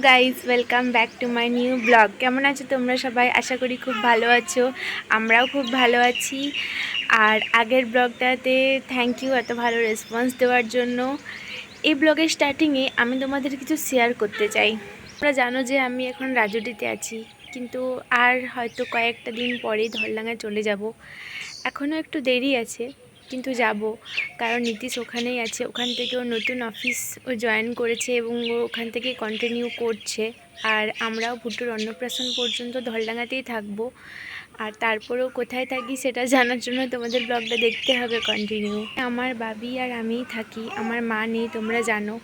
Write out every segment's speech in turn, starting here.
Guys, welcome back to my new blog. কেমন আছো তোমরা সবাই? আশা করি খুব ভালো আছো। আমরাও খুব ভালো আছি। আর আগের ব্লগটাতে থ্যাংক ইউ এত ভালো রেসপন্স দেওয়ার জন্য। এই ব্লগের স্টার্টিংয়ে আমি তোমাদের কিছু শেয়ার করতে চাই। তোমরা জানো যে আমি এখন রাজুটিতে আছি, কিন্তু আর হয়তো কয়েকটা দিন পরেই ধরলাঙ্গায় চলে যাব। এখনও একটু দেরি আছে, কিন্তু যাব, কারণ নীতিশ ওখানেই আছে। ওখান থেকে ও নতুন অফিস ও জয়েন করেছে এবং ও ওখান থেকে কন্টিনিউ করছে। আর আমরাও ভুট্টুর অন্নপ্রাশন পর্যন্ত ধলডাঙ্গাতেই থাকবো। আর তারপরেও কোথায় থাকি সেটা জানার জন্য তোমাদের ব্লগটা দেখতে হবে কন্টিনিউ। আমার বাবি আর আমিই থাকি, আমার মা নেই, তোমরা জানো।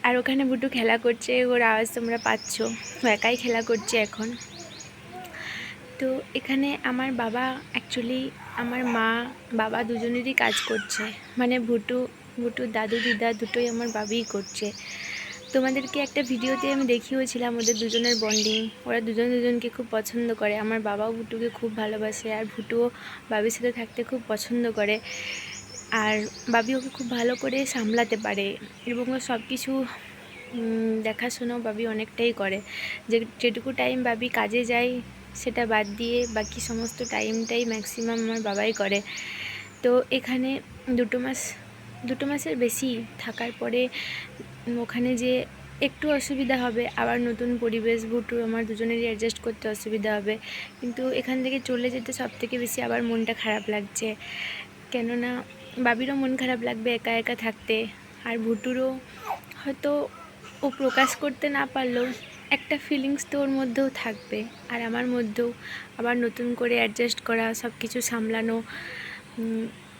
আর ওখানে ভুট্টু খেলা করছে, ওর আওয়াজ তোমরা পাচ্ছ। ও একাই খেলা করছে এখন। তো এখানে আমার বাবা অ্যাকচুয়ালি, আমার মা বাবা দুজনেরই কাজ করছে, মানে ভুটুর দাদু দিদা দুটোই আমার বাবিই করছে। তোমাদেরকে একটা ভিডিওতে আমি দেখিয়েছিলাম ওদের দুজনের বন্ডিং। ওরা দুজনকে খুব পছন্দ করে। আমার বাবাও ভুটুকে খুব ভালোবাসে, আর ভুটুও বাবির সাথে থাকতে খুব পছন্দ করে। আর বাবি ওকে খুব ভালো করে সামলাতে পারে এবং ও সব কিছু দেখাশোনাও বাবি অনেকটাই করে। যেটুকু টাইম বাবি কাজে যায় সেটা বাদ দিয়ে বাকি সমস্ত টাইমটাই ম্যাক্সিমাম আমার বাবাই করে। তো এখানে দুটো মাসের বেশি থাকার পরে ওখানে যে একটু অসুবিধা হবে, আবার নতুন পরিবেশ, ভুটু আমার দুজনেরই অ্যাডজাস্ট করতে অসুবিধা হবে। কিন্তু এখান থেকে চলে যেতে সবথেকে বেশি আবার মনটা খারাপ লাগছে, কেননা বাবিরও মন খারাপ লাগবে একা একা থাকতে। আর ভুটুরও হয়তো ও প্রকাশ করতে না পারলেও একটা ফিলিংস তো ওর মধ্যেও থাকবে, আর আমার মধ্যেও আবার নতুন করে অ্যাডজাস্ট করা, সব কিছু সামলানো।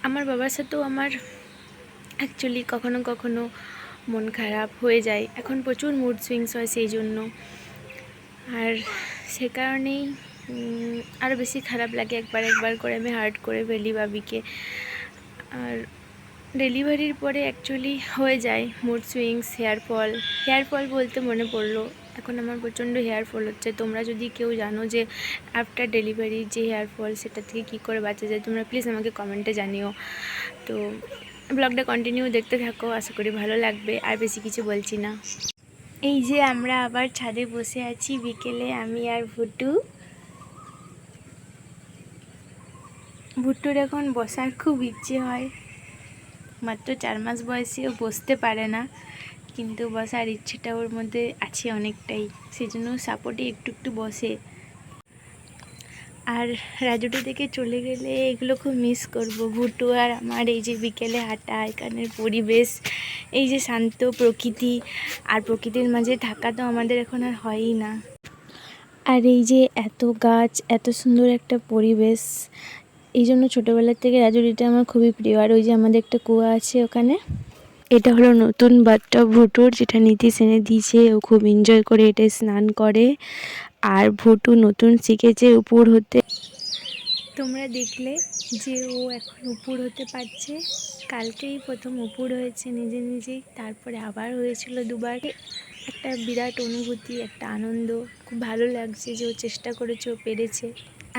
আমার বাবার সাথেও আমার অ্যাকচুয়ালি কখনো কখনো মন খারাপ হয়ে যায়, এখন প্রচুর মুড সুইংস হয় সেই জন্য। আর সে কারণেই আরও বেশি খারাপ লাগে, একবার করে আমি হার্ট করে ফেলি বাবিকে। আর ডেলিভারির পরে অ্যাকচুয়ালি হয়ে যায় মুড সুইংস, হেয়ার ফল বলতে মনে পড়লো, এখন আমার প্রচণ্ড হেয়ার ফল হচ্ছে। তোমরা যদি কেউ জানো যে আফটার ডেলিভারি যে হেয়ার ফল, সেটা থেকে কী করে বাঁচা যায়, তোমরা প্লিজ আমাকে কমেন্টে জানিও। তো ব্লগটা কন্টিনিউ দেখতে থাকো, আশা করি ভালো লাগবে। আর বেশি কিছু বলছি না। এই যে আমরা আবার ছাদে বসে আছি বিকেলে, আমি আর ভুট্টুর এখন বসার খুব ইচ্ছে হয়। মাত্র 4 মাস বয়সেও বসতে পারে না, কিন্তু বসার ইচ্ছেটা ওর মধ্যে আছে অনেকটাই, সেই জন্য সাপোর্টে একটু একটু বসে। আর রাজুটি থেকে চলে গেলে এগুলো খুব মিস করব, ভুট্টু আর আমার এই যে বিকেলে হাঁটা, এখানের পরিবেশ, এই যে শান্ত প্রকৃতি। আর প্রকৃতির মাঝে থাকা তো আমাদের এখন আর হয়ই না। আর এই যে এত গাছ, এত সুন্দর একটা পরিবেশ, এই জন্য ছোটোবেলার থেকে রাজুরিটা আমার খুবই প্রিয়। আর ওই যে আমাদের একটা কুয়া আছে ওখানে, এটা হলো নতুন বাথটব ভুটুর, যেটা নীতিশ এনে দিয়েছে। ও খুব এনজয় করে এটাই স্নান করে। আর ভুটু নতুন শিখেছে উপর হতে। তোমরা দেখলে যে ও এখন উপর হতে পারছে। কালকেই প্রথম উপর হয়েছে নিজেই, তারপরে আবার হয়েছিল দুবার। একটা বিরাট অনুভূতি, একটা আনন্দ, খুব ভালো লাগছে যে ও চেষ্টা করেছে, ও পেরেছে।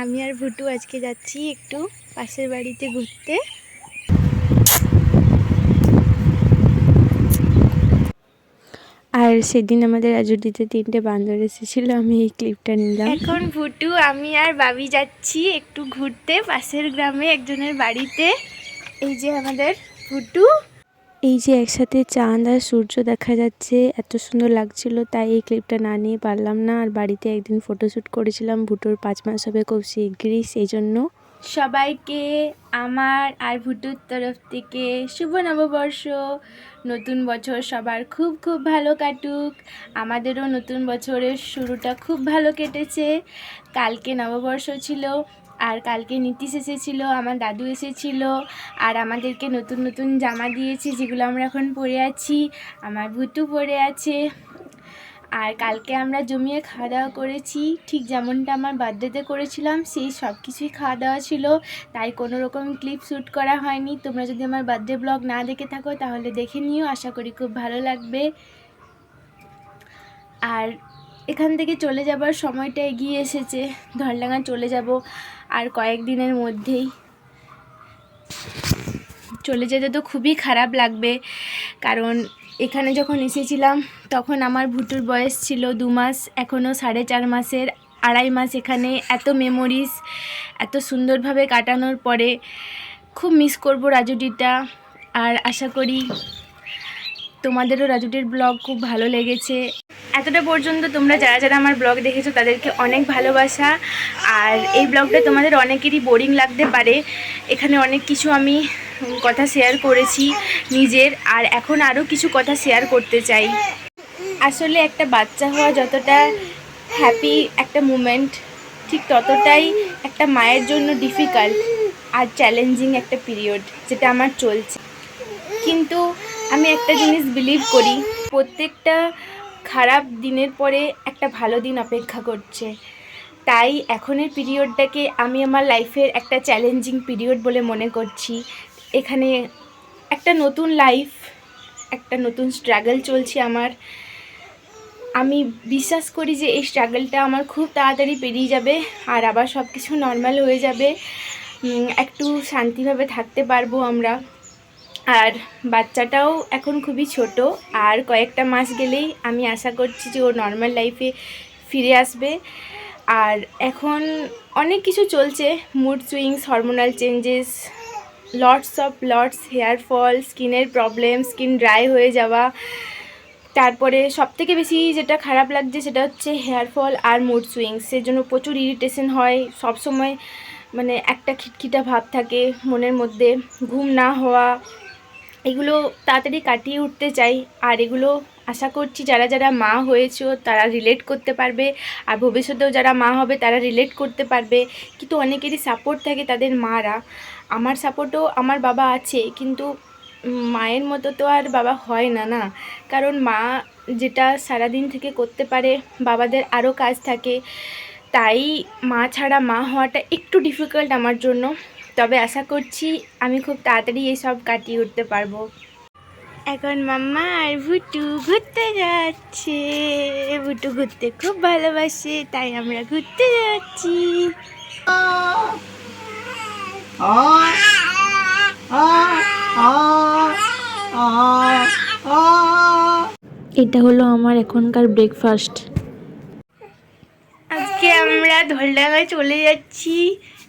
আমি আর ভুটু আজকে যাচ্ছি একটু পাশের বাড়িতে ঘুরতে। আর সেদিন আমাদের রাজুটিতে 3টে বান্দর এসেছিলো, আমি এই ক্লিপটা নিলাম। এখন ভুটু, আমি আর বাবি যাচ্ছি একটু ঘুরতে পাশের গ্রামে একজনের বাড়িতে। এই যে আমাদের ভুটু, এই যে একসাথে চাঁদ আর সূর্য দেখা যাচ্ছে, এত সুন্দর লাগছিল, তাই এই ক্লিপটা না নিয়ে পারলাম না। আর বাড়িতে একদিন ফটোশ্যুট করেছিলাম, ভুটুর 5 মাস হবে খুব শীঘ্রই, সেই জন্য সবাইকে আমার আর ভুটুর তরফ থেকে শুভ নববর্ষ, নতুন বছর সবার খুব খুব ভালো কাটুক। আমাদেরও নতুন বছরের শুরুটা খুব ভালো কেটেছে। কালকে নববর্ষ ছিল, আর কালকে নীতিশ এসেছিলো, আমার দাদু এসেছিলো, আর আমাদেরকে নতুন নতুন জামা দিয়েছে, যেগুলো আমরা এখন পরে আছি, আমার ভুটু পরে আছে। আর কালকে আমরা জমিয়ে খাওয়া দাওয়া করেছি, ঠিক যেমনটা আমার বার্থডেতে করেছিলাম, সেই সব কিছুই খাওয়া দাওয়া ছিল, তাই কোনো রকম ক্লিপ শ্যুট করা হয়নি। তোমরা যদি আমার বার্থডে ব্লগ না দেখে থাকো তাহলে দেখে নিও, আশা করি খুব ভালো লাগবে। আর এখান থেকে চলে যাবার সময়টা এগিয়ে এসেছে, ধরলাঙ্গা চলে যাব আর কয়েকদিনের মধ্যেই। চলে যেতে তো খুবই খারাপ লাগবে, কারণ এখানে যখন এসেছিলাম তখন আমার ভুটুর বয়স ছিল 2 মাস, এখনও 4.5 মাসের। 2.5 মাস এখানে এত মেমোরিজ এত সুন্দরভাবে কাটানোর পরে খুব মিস করব রাজুটিটা। আর আশা করি তোমাদেরও রাজুটির ব্লগ খুব ভালো লেগেছে। এতটা পর্যন্ত তোমরা যারা যারা আমার ব্লগ দেখেছো তাদেরকে অনেক ভালোবাসা। আর এই ব্লগটা তোমাদের অনেকেরই বোরিং লাগতে পারে, এখানে অনেক কিছু আমি কথা শেয়ার করেছি নিজের, আর এখন আরও কিছু কথা শেয়ার করতে চাই। আসলে একটা বাচ্চা হওয়া যতটা হ্যাপি একটা মুমেন্ট, ঠিক ততটাই একটা মায়ের জন্য ডিফিকাল্ট আর চ্যালেঞ্জিং একটা পিরিয়ড যেটা আমার চলছে। কিন্তু আমি একটা জিনিস বিলিভ করি, প্রত্যেকটা খারাপ দিনের পরে একটা ভালো দিন অপেক্ষা করছে। তাই এখনের পিরিয়ডটাকে আমি আমার লাইফের একটা চ্যালেঞ্জিং পিরিয়ড বলে মনে করছি। এখানে একটা নতুন লাইফ, একটা নতুন স্ট্রাগল চলছে আমার। আমি বিশ্বাস করি যে এই স্ট্রাগলটা আমার খুব তাড়াতাড়ি পেরিয়ে যাবে আর আবার সব কিছু নর্মাল হয়ে যাবে, একটু শান্তিভাবে থাকতে পারবো আমরা। আর বাচ্চাটাও এখন খুবই ছোট, আর কয়েকটা মাস গেলেই আমি আশা করছি যে ও নর্মাল লাইফে ফিরে আসবে। আর এখন অনেক কিছু চলছে, mood swings, hormonal changes, lots hair fall, স্কিনের প্রবলেম, স্কিন ড্রাই হয়ে যাওয়া। তারপরে সবথেকে বেশি যেটা খারাপ লাগছে সেটা হচ্ছে হেয়ার ফল আর মুড সুইংস। সেজন্য প্রচুর ইরিটেশন হয়, সবসময় মানে একটা খিটখিটা ভাব থাকে মনের মধ্যে, ঘুম না হওয়া। এগুলো তাড়াতাড়ি কাটিয়ে উঠতে চাই। আর এগুলো আশা করছি যারা যারা মা হয়েছো তারা রিলেট করতে পারবে, আর ভবিষ্যতেও যারা মা হবে তারা রিলেট করতে পারবে। কিন্তু অনেকেরই সাপোর্ট থাকে তাদের মারা। আমার সাপোর্টও আমার বাবা আছে, কিন্তু মায়ের মতো তো আর বাবা হয় না, না। কারণ মা যেটা সারাদিন থেকে করতে পারে, বাবাদের আরও কাজ থাকে। তাই মা ছাড়া মা হওয়াটা একটু ডিফিকাল্ট আমার জন্য। তবে আশা করছি আমি খুব তাড়াতাড়ি এইসব কাটিয়ে উঠতে পারবো। এখন মাম্মা আর ভুটু ঘুরতে যাচ্ছে। ভুটু ঘুরতে খুব ভালোবাসে, তাই আমরা ঘুরতে যাচ্ছি। এটা হলো আমার এখনকার ব্রেকফাস্ট। আজকে আমরা ধলডাঙ্গায় চলে যাচ্ছি,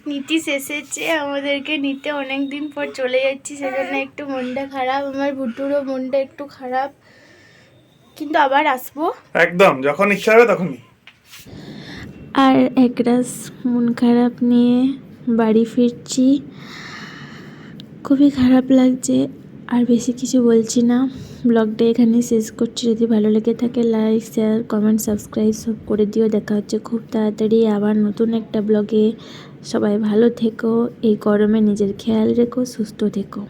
নীতিশ এসেছে আমাদেরকে নিতে, অনেক দিন পর চলে যাচ্ছি, সেজন্য একটু মনটা খারাপ। আমার ভুটুরও মনটা একটু খারাপ, কিন্তু আবার আসবো একদম যখন ইচ্ছা হবে তখনই। আর একরাশ মন খারাপ নিয়ে বাড়ি ফিরছি, খুবই খারাপ লাগছে। আর বেশি কিছু বলছি না, ব্লগটা এখানে শেষ করছি। যদি ভালো লেগে থাকে লাইক, শেয়ার, কমেন্ট, সাবস্ক্রাইব সব করে দিও। দেখা হচ্ছে খুব তাড়াতাড়ি আবার নতুন একটা ব্লগে। সবাই ভালো থেকো, এই গরমে নিজের খেয়াল রেখো, সুস্থ থেকো।